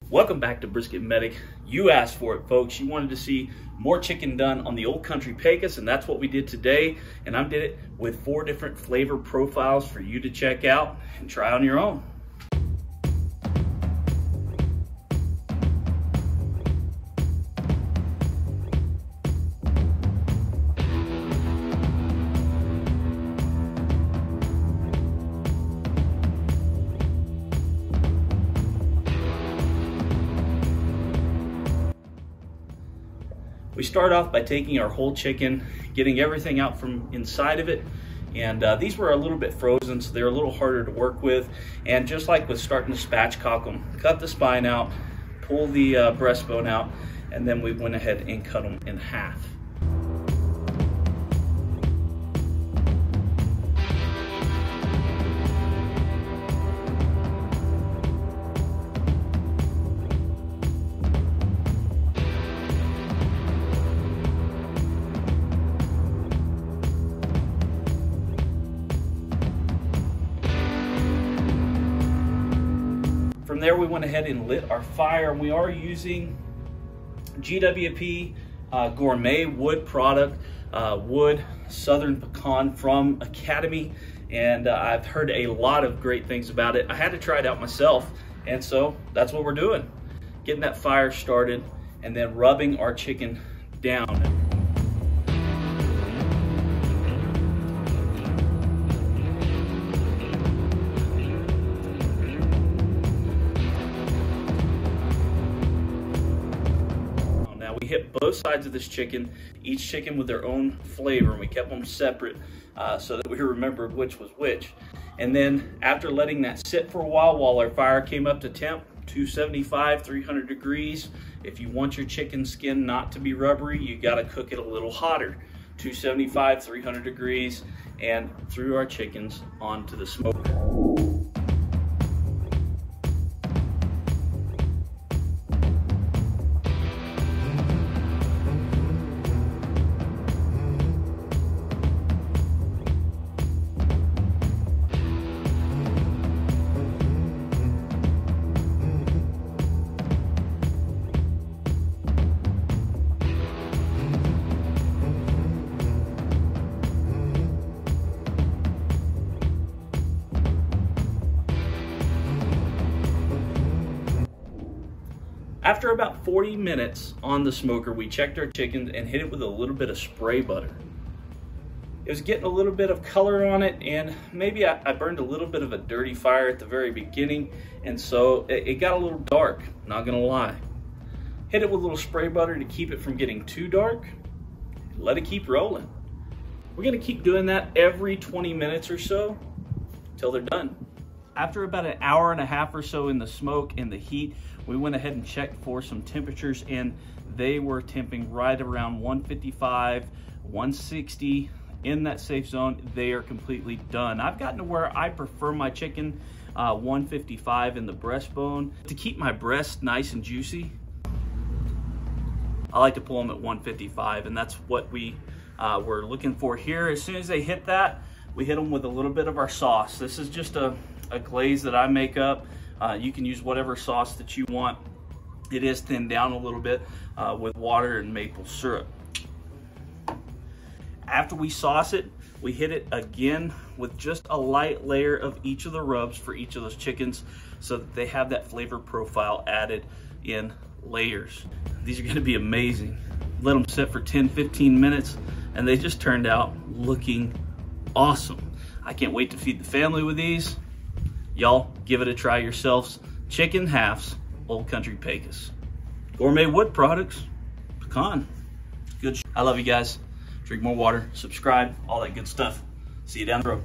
Welcome back to Brisket Medic. You asked for it, folks. You wanted to see more chicken done on the Old Country Pecos, and that's what we did today. And I did it with 4 different flavor profiles for you to check out and try on your own. We start off by taking our whole chicken, getting everything out from inside of it. And these were a little bit frozen, so they're a little harder to work with. And just like with starting to spatchcock them, cut the spine out, pull the breastbone out, and then we went ahead and cut them in half. From there, we went ahead and lit our fire. We are using GWP gourmet wood product, wood Southern Pecan from Academy, and I've heard a lot of great things about it. I had to try it out myself, and so that's what we're doing. Getting that fire started and then rubbing our chicken down. We hit both sides of this chicken, each chicken with their own flavor, and we kept them separate so that we remembered which was which. And then after letting that sit for a while our fire came up to temp, 275, 300 degrees. If you want your chicken skin not to be rubbery, you got to cook it a little hotter. 275, 300 degrees, and threw our chickens onto the smoker. After about 40 minutes on the smoker, we checked our chickens and hit it with a little bit of spray butter. It was getting a little bit of color on it, and maybe I burned a little bit of a dirty fire at the very beginning, and so it got a little dark, not gonna lie. Hit it with a little spray butter to keep it from getting too dark. Let it keep rolling. We're gonna keep doing that every 20 minutes or so till they're done. After about an hour and a half or so in the smoke and the heat, we went ahead and checked for some temperatures, and they were temping right around 155, 160, in that safe zone. They are completely done. I've gotten to where I prefer my chicken 155 in the breastbone. To keep my breast nice and juicy, I like to pull them at 155, and that's what we were looking for here. As soon as they hit that, we hit them with a little bit of our sauce. This is just a glaze that I make up. You can use whatever sauce that you want. It is thinned down a little bit with water and maple syrup. After we sauce it, we hit it again with just a light layer of each of the rubs for each of those chickens so that they have that flavor profile added in layers. These are gonna be amazing. Let them sit for 10-15 minutes, and they just turned out looking awesome. I can't wait to feed the family with these. Y'all, give it a try yourselves. Chicken halves, Old Country Pecos. Gourmet wood products, pecan. Good. I love you guys. Drink more water, subscribe, all that good stuff. See you down the road.